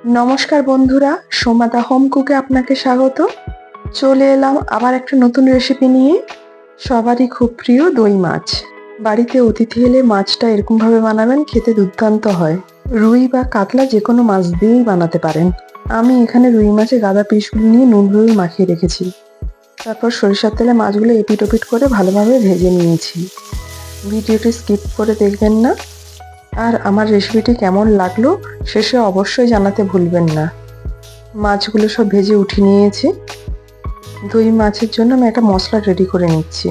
নমস্কার বন্ধুরা, সোমা দা হোম কুকে আপনাকে স্বাগত। চলে এলাম আবার একটা নতুন রেসিপি নিয়ে। সবারই খুব প্রিয় দই মাছ। বাড়িতে অতিথি এলে মাছটা এরকমভাবে বানাবেন, খেতে দুর্দান্ত হয়। রুই বা কাতলা যে কোনো মাছ দিয়েই বানাতে পারেন। আমি এখানে রুই মাছের গাদা পিসগুলো নিয়ে নুন হলুদ মাখিয়ে রেখেছি। তারপর সরিষার তেলে মাছগুলো এপিট ওপিট করে ভালোভাবে ভেজে নিয়েছি। ভিডিওটি স্কিপ করে দেখবেন না। আর আমার রেসিপিটি কেমন লাগলো শেষে অবশ্যই জানাতে ভুলবেন না। মাছগুলো সব ভেজে উঠিয়ে নিয়েছি। দই মাছের জন্য আমি একটা মশলা রেডি করে নিচ্ছি।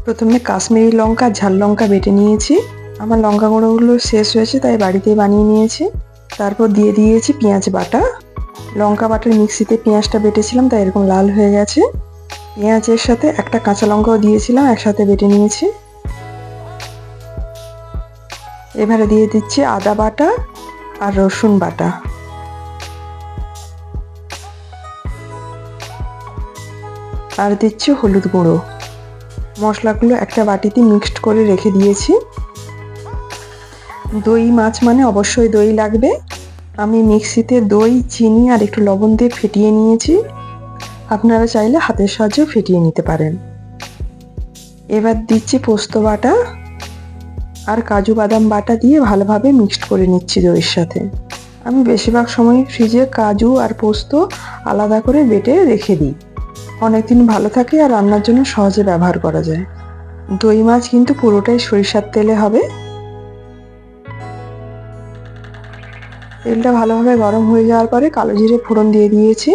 প্রথমে কাশ্মীরি লঙ্কা ঝাল লঙ্কা বেটে নিয়েছি। আমার লঙ্কা গুঁড়োগুলো শেষ হয়েছে তাই বাড়িতেই বানিয়ে নিয়েছি। তারপর দিয়ে দিয়েছি পেঁয়াজ বাটা। লঙ্কা বাটার মিক্সিতে পেঁয়াজটা বেটেছিলাম তাই এরকম লাল হয়ে গেছে। পেঁয়াজের সাথে একটা কাঁচা লঙ্কাও দিয়েছিলাম, একসাথে বেটে নিয়েছি। এবারে দিয়ে দিচ্ছি আদা বাটা আর রসুন বাটা। আর দিচ্ছি হলুদ গুঁড়ো। মশলাগুলো একটা বাটিতে মিক্সড করে রেখে দিয়েছি। দই মাছ মানে অবশ্যই দই লাগবে। আমি মিক্সিতে দই, চিনি আর একটু লবণ দিয়ে ফেটিয়ে নিয়েছি। আপনারা চাইলে হাতের সাহায্যেও ফেটিয়ে নিতে পারেন। এবার দিচ্ছি পোস্ত বাটা আর কাজু বাদাম বাটা দিয়ে ভালোভাবে মিক্সড করে নিচ্ছি দইয়ের সাথে। আমি বেশিরভাগ সময় ফ্রিজে কাজু আর পোস্ত আলাদা করে বেটে রেখে দিই। অনেকদিন ভালো থাকে আর রান্নার জন্য সহজে ব্যবহার করা যায়। দই মাছ কিন্তু পুরোটাই সরিষার তেলে হবে। তেলটা ভালোভাবে গরম হয়ে যাওয়ার পরে কালো জিরে ফোড়ন দিয়ে দিয়েছি।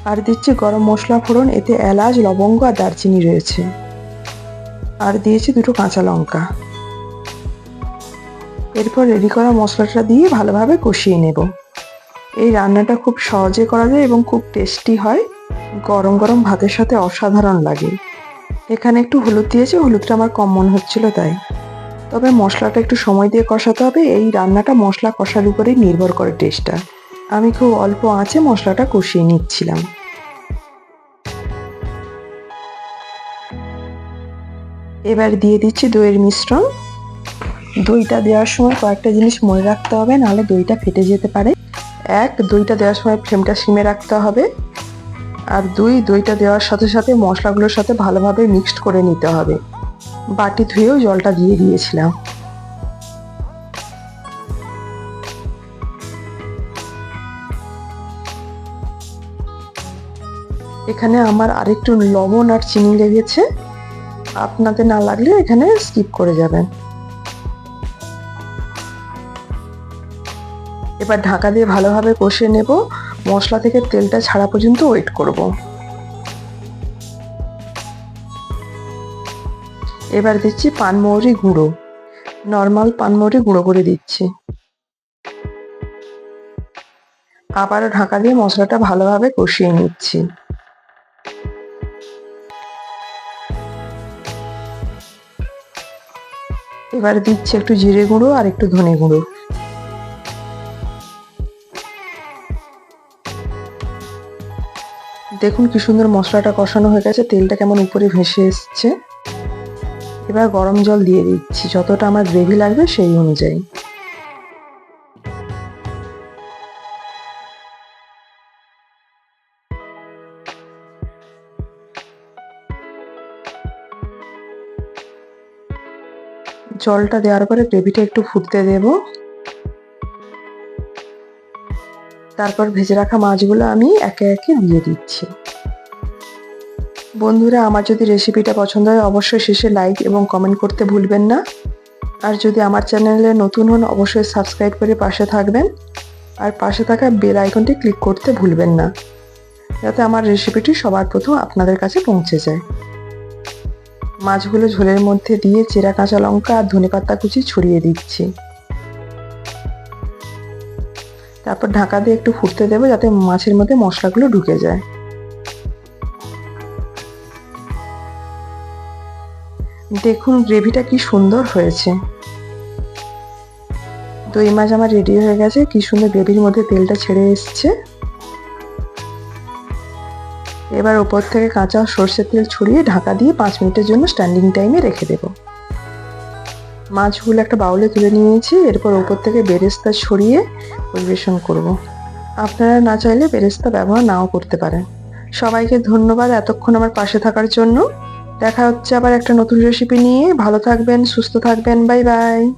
আর দিচ্ছি গরম মশলা ফোড়ন, এতে এলাচ, লবঙ্গ আর দারচিনি রয়েছে। আর দিয়েছি দুটো কাঁচা লঙ্কা। এরপর রেডি করা মশলাটা দিয়ে ভালোভাবে কষিয়ে নেব। এই রান্নাটা খুব সহজে করা যায় এবং খুব টেস্টি হয়। গরম গরম ভাতের সাথে অসাধারণ লাগে। এখানে একটু হলুদ দিয়েছি, হলুদটা আমার কম মনে হচ্ছিল তাই। তবে মশলাটা একটু সময় দিয়ে কষাতে হবে। এই রান্নাটা মশলা কষার উপরেই নির্ভর করে টেস্টটা। আমি খুব অল্প আঁচে মশলাটা কষিয়ে নিচ্ছিলাম। এবার দিয়ে দিচ্ছি দইয়ের মিশ্রণ। দইটা দেওয়ার সময় কয়েকটা জিনিস মনে রাখতে হবে, নাহলে দইটা ফেটে যেতে পারে। এক, দইটা দেওয়ার সময় ফ্লেমটা সিমে রাখতে হবে। আর দুই, দইটা দেওয়ার সাথে সাথে মশলাগুলোর সাথে ভালোভাবে মিক্সড করে নিতে হবে। বাটি ধুয়েও জলটা দিয়ে দিয়েছিলাম। এখানে আমার আরেকটু লবণ আর চিনি লেগেছে। আপনাদের না লাগলে এখানে স্কিপ করে যাবেন। এবার ঢাকা দিয়ে ভালোভাবে কষিয়ে নেব। মশলা থেকে তেলটা ছাড়া পর্যন্ত ওয়েট করব। এবার দিচ্ছি পানমৌরি গুঁড়ো। নর্মাল পানমৌরি গুঁড়ো করে দিচ্ছি। আবারও ঢাকা দিয়ে মশলাটা ভালোভাবে কষিয়ে নিচ্ছি। এবার দিচ্ছি একটু জিরে গুঁড়ো আর একটু ধনে গুঁড়ো। দেখুন কি সুন্দর মশলাটা কষানো হয়ে গেছে, তেলটা কেমন উপরে ভেসে এসছে। এবার গরম জল দিয়ে দিচ্ছি, যতটা আমার গ্রেভি লাগবে সেই অনুযায়ী। জলটা দেওয়ার পরে গ্রেভিটা একটু ফুটতে দেব। তারপর ভেজে রাখা মাছগুলো আমি একে একে দিয়ে দিচ্ছি। বন্ধুরা, আমার যদি রেসিপিটা পছন্দ হয় অবশ্যই শেষে লাইক এবং কমেন্ট করতে ভুলবেন না। আর যদি আমার চ্যানেলে নতুন হন অবশ্যই সাবস্ক্রাইব করে পাশে থাকবেন। আর পাশে থাকা বেল আইকনটি ক্লিক করতে ভুলবেন না, যাতে আমার রেসিপিটি সবার প্রথম আপনাদের কাছে পৌঁছে যায়। মাছগুলো ঝোলের মধ্যে দিয়ে চেরা কাঁচা লঙ্কা আর ধনেপাতা কুচি ছড়িয়ে দিচ্ছি। তারপর ঢাকা দিয়ে একটু ফুটতে দেবো, যাতে মাছের মধ্যে মশলাগুলো ঢুকে যায়। দেখুন গ্রেভিটা কি সুন্দর হয়েছে। দই মাছ আমার রেডি হয়ে গেছে। কি সুন্দর গ্রেভির মধ্যে তেলটা ছেড়ে এসছে। এবার উপর থেকে কাঁচা সর্ষের তেল ছড়িয়ে ঢাকা দিয়ে 5 মিনিটের জন্য স্ট্যান্ডিং টাইমে রেখে দেব। মাছগুলো একটা বাউলে তুলে নিয়েছি, এরপর উপর থেকে বেরেস্তা ছড়িয়ে পরিবেশন করব। আপনারা না চাইলে বেরেস্তা ব্যবহার নাও করতে পারেন। সবাইকে ধন্যবাদ এতক্ষণ আমার পাশে থাকার জন্য। দেখা হচ্ছে আবার একটা নতুন রেসিপি নিয়ে। ভালো থাকবেন, সুস্থ থাকবেন। Bye bye.